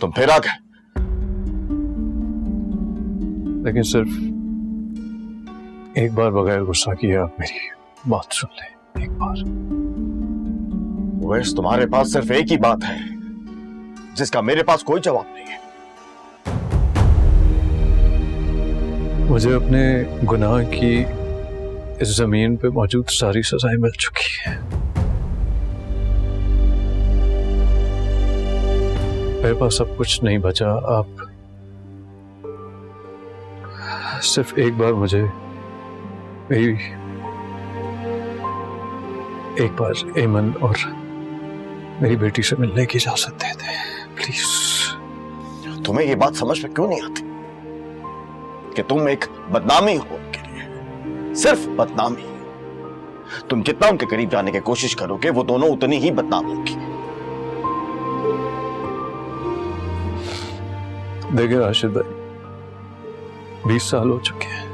तुम फिर आ गए। लेकिन सिर्फ एक बार बगैर गुस्सा किए आप मेरी बात सुन लें, एक बार। वैसे तुम्हारे पास सिर्फ एक ही बात है जिसका मेरे पास कोई जवाब नहीं है। मुझे अपने गुनाह की इस जमीन पे मौजूद सारी सजाएं मिल चुकी हैं। मेरे पास सब कुछ नहीं बचा। आप सिर्फ एक बार मुझे मेरी एक बार एमन और मेरी बेटी से मिलने की इजाजत दे दें प्लीज। तुम्हें ये बात समझ में क्यों नहीं आती कि तुम एक बदनामी हो उनके लिए, सिर्फ बदनामी। तुम जितना उनके करीब जाने की कोशिश करोगे वो दोनों उतनी ही बदनाम होगी। देखिए राशिद भाई, 20 साल हो चुके हैं।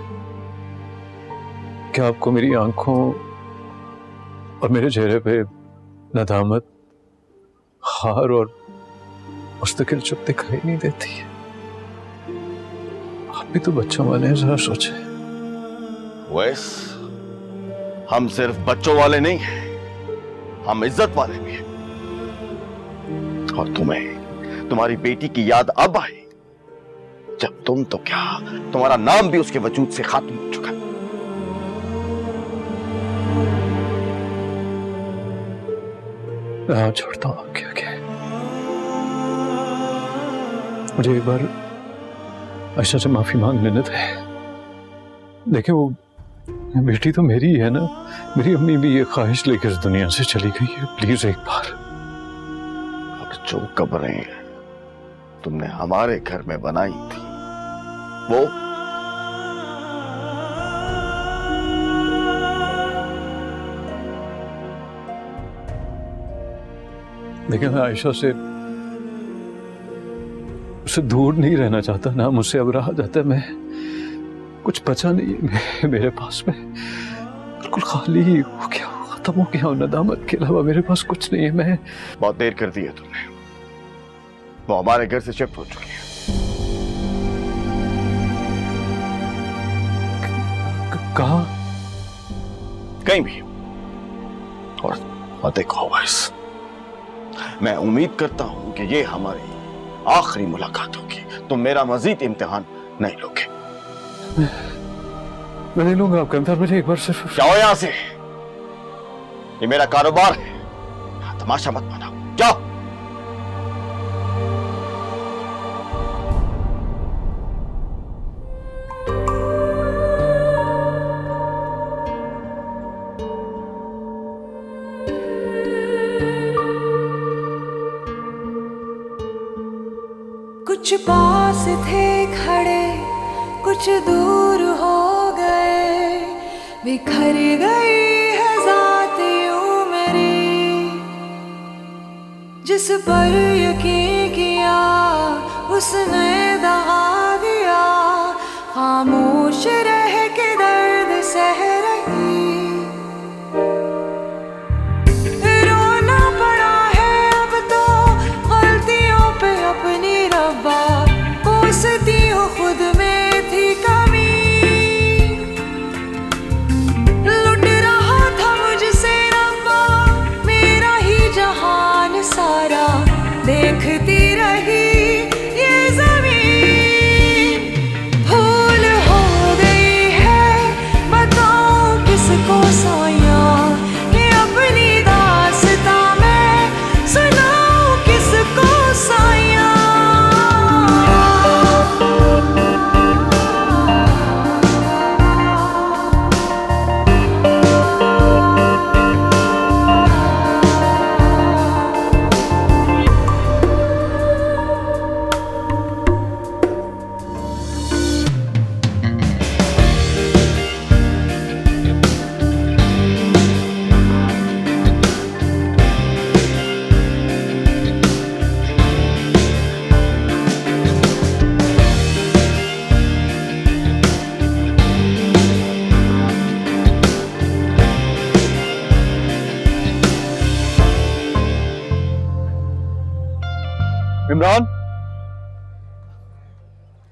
क्या आपको मेरी आंखों और मेरे चेहरे पे नदामत, हार और मुस्तकिल चुप दिखाई नहीं देती है? आप भी तो बच्चों वाले हैं, जरा सोचे। वैस हम सिर्फ बच्चों वाले नहीं हैं, हम इज्जत वाले भी हैं। और तुम्हें तुम्हारी बेटी की याद अब आई जब तुम तो क्या, तुम्हारा नाम भी उसके वजूद से खत्म हो चुका है। मैं छोड़ता हूं क्या क्या। मुझे एक बार आयशा से माफी मांग लेने थे। देखिए वो बेटी तो मेरी है ना, मेरी अम्मी भी ये ख्वाहिश लेकर इस दुनिया से चली गई है। प्लीज एक बार। अब जो कब्रें तुमने हमारे घर में बनाई थी वो देखिए मैं आयशा से उससे दूर नहीं रहना चाहता ना, मुझसे अब रहा जाता है। मैं कुछ बचा नहीं है मेरे पास में, बिल्कुल खाली ही हो गया, खत्म हो गया। नदामत के अलावा मेरे पास कुछ नहीं है। मैं बहुत देर कर दी है तुमने, वो हमारे घर से शिफ्ट हो चुकी है। कहा? कहीं भी। और देखो वैस, मैं उम्मीद करता हूं कि ये हमारी आखिरी मुलाकात होगी। तुम मेरा मजीद इम्तिहान नहीं लोगे। मैं नहीं लूंगा आपका इम्तिहान। मुझे एक बार सिर्फ जाओ यहां से, ये मेरा कारोबार है, तमाशा मत बनाओ। जाओ। कुछ पास थे खड़े, कुछ दूर हो गए, बिखर गई है ज़ात यूं मेरी। जिस पर यकीन किया उसने दगा दिया, खामोश रह के दर्द सह रही। रोना पड़ा है अब तो गलतियों पे अपनी रब्बा, कोसती हूँ खुद में थी कमी। लुट रहा था मुझसे रब्बा मेरा ही जहान सारा, देखती रही ये ज़मीं।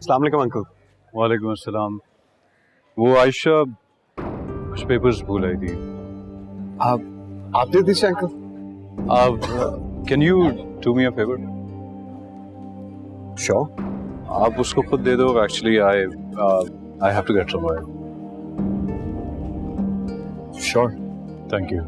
अस्सलाम वालेकुम अंकल। वालेकुम अस्सलाम। वो आयशा कुछ पेपर्स भूल आई थी। आप दे दीजिए अंकल। आप can you do me a favour? Sure. आप उसको खुद दे दो। Actually I have to get somewhere. Sure. Thank you.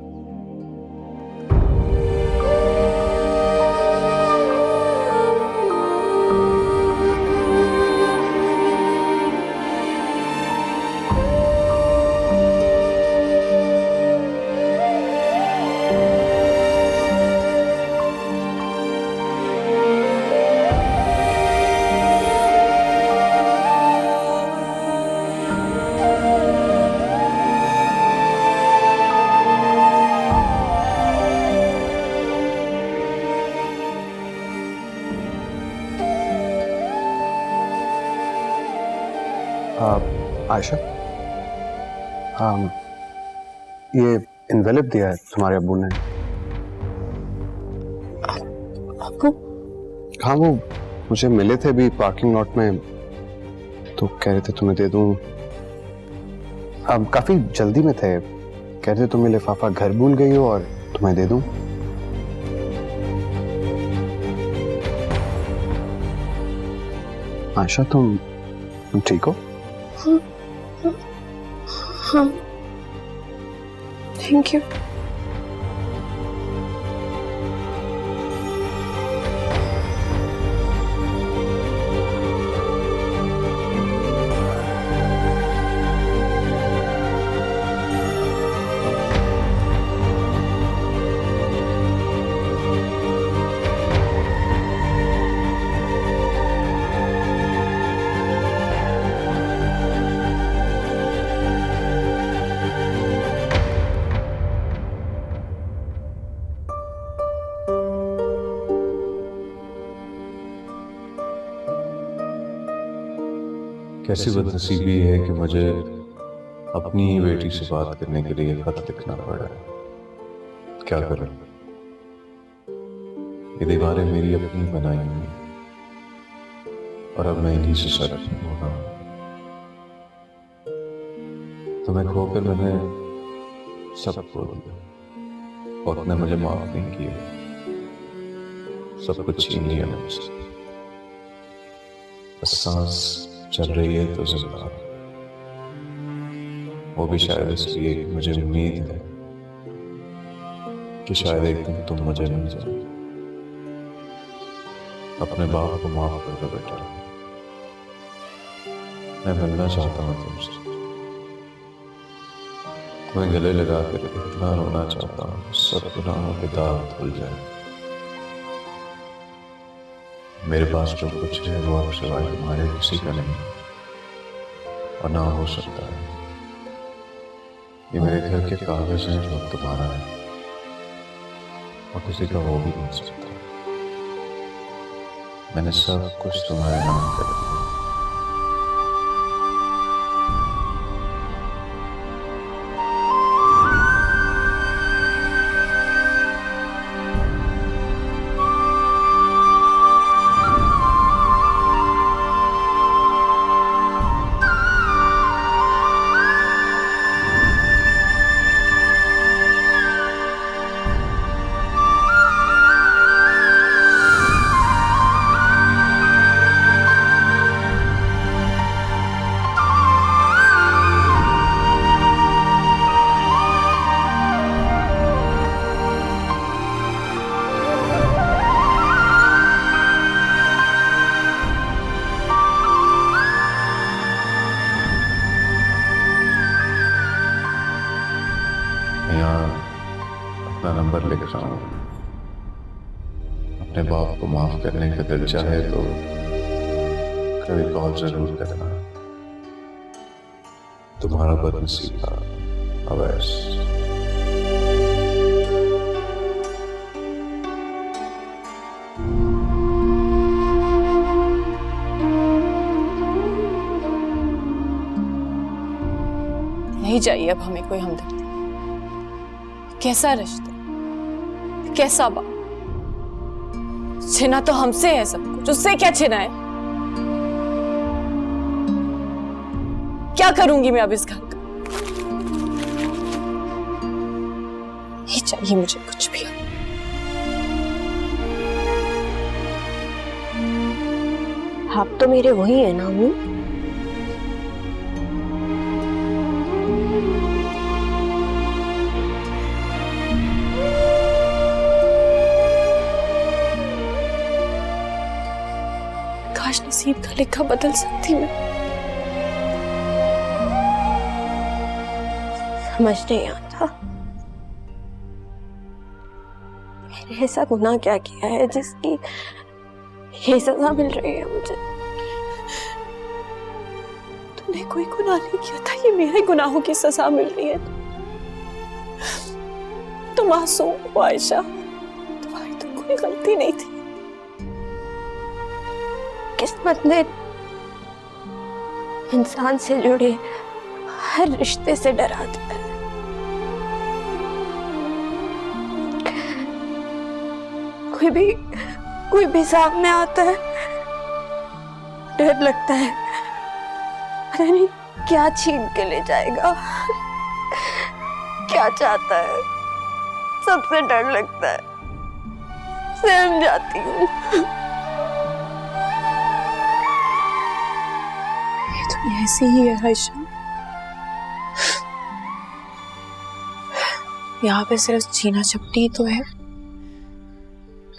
Ayesha, ये इन्वेलप दिया है तुम्हारे अब्बू ने। अब्बू? हाँ, वो मुझे मिले थे अभी पार्किंग लॉट में, तो कह रहे थे तुम्हें दे दूं। अब काफी जल्दी में थे, कह रहे थे तुम्हें लिफाफा घर भूल गई हो और तुम्हें दे दूं। आयशा, तुम ठीक हो? हाँ, थैंक यू। कैसी बदनसीबी है कि मुझे अपनी ही बेटी से बात करने के लिए खत लिखना पड़ा। क्या करूं? ये दीवारें मेरी अपनी बनाई हुई और अब मैं इन्हीं से शर्त हो रहा हूं। तुम्हें खोकर मैंने सब खो दिया और तुमने मुझे माफ नहीं किया। सब कुछ छीन लिया मुझसे। बस सांस चल रही है तो जिंदा, वो भी शायद इसलिए कि मुझे उम्मीद है कि शायद एक दिन तुम मुझे मिल जाओ। अपने बाप को माफ कर दो बेटा, मैं मिलना चाहता हूँ तुमसे। तुम्हें गले लगा कर इतना रोना चाहता हूँ सब गुनाहों के दाग धुल जाए। मेरे पास जो कुछ है वो अब सिवाय तुम्हारे किसी का नहीं और ना हो सकता है। ये मेरे घर के कागज हैं जो तुम्हारा है और किसी का वो भी नहीं सकता। मैंने सब कुछ तुम्हारे नाम कर दिया। अपना नंबर लिख रहा हूँ। अपने बाप को माफ करने का दिल चाहे तो कभी कॉल जरूर करना। तुम्हारा बदनसीबा अवैस। नहीं चाहिए अब हमें कोई हमदर्द। कैसा रिश्ता, कैसा बाप। छिना तो हमसे है सब कुछ, उससे क्या छिना है। क्या करूंगी मैं अब इस घर का? नहीं चाहिए मुझे कुछ भी। आप तो मेरे वही है ना अम्मी। काश नसीब का लिखा बदल सकती मैं। समझ नहीं आता मैंने ऐसा गुनाह क्या किया है जिसकी ये सजा मिल रही है मुझे। तूने कोई गुनाह नहीं किया था, ये मेरे गुनाहों की सजा मिल रही है। तुम मासूम हो आयशा, तुम्हारी तो कोई गलती नहीं थी। किस्मत ने इंसान से जुड़े हर रिश्ते से डरा दिया है। कोई भी सामने आता है, डर लगता है, पता नहीं क्या छीन के ले जाएगा, क्या चाहता है, सबसे डर लगता है, सहम जाती हूँ। ये तो ऐसी ही है आयशा, यहाँ पे सिर्फ छीना झपटी तो है।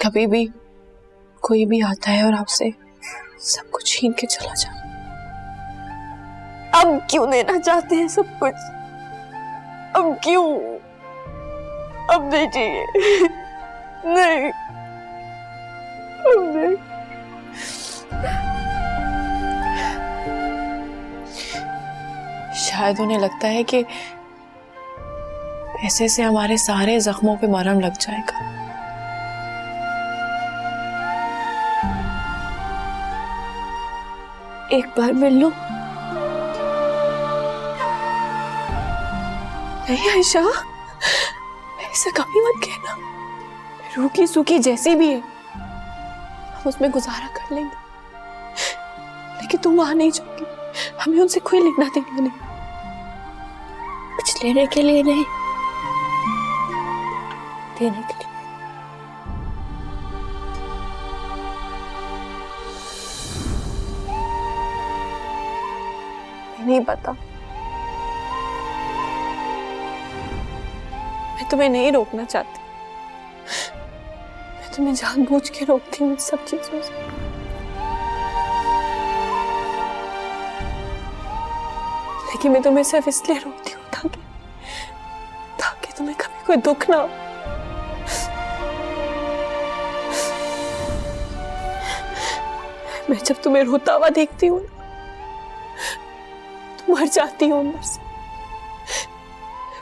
कभी भी कोई भी आता है और आपसे सब कुछ छीन के चला जाए। अब क्यों लेना चाहते हैं सब कुछ? अब क्यों? अब नहीं चाहिए। नहीं, अब नहीं। शायद उन्हें लगता है कि ऐसे से हमारे सारे जख्मों पे मरहम लग जाएगा। एक बार मिल लो। नहीं आयशा, ऐसा कभी मत कहना। रूखी सूखी जैसी भी है हम उसमें गुजारा कर लेंगे, लेकिन तुम वहां नहीं जाओगी। हमें उनसे कोई लेना देना नहीं। कुछ लेने के लिए नहीं, देने के लिए। नहीं पता, मैं तुम्हें नहीं रोकना चाहती। मैं तुम्हें जानबूझ के रोकती हूँ सब चीजों से। लेकिन मैं तुम्हें सिर्फ इसलिए रोकती हूँ ताकि तुम्हें कभी कोई दुख ना हो। मैं जब तुम्हें रोता हुआ देखती हूँ मर जाती हूँ अंदर से।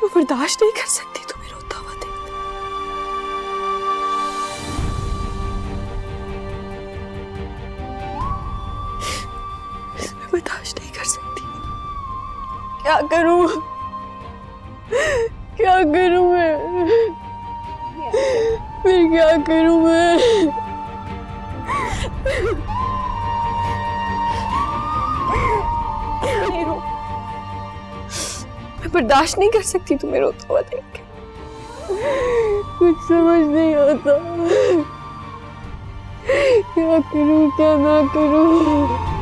मैं बर्दाश्त नहीं कर सकती तुम्हें रोता हुआ देखते। मैं बर्दाश्त नहीं कर सकती। क्या करूं? क्या करूं मैं? फिर क्या करूं मैं? नहीं रो, मैं बर्दाश्त नहीं कर सकती तुम्हें रोता हुआ देख के। कुछ समझ नहीं आता, क्या करूं क्या ना करूं।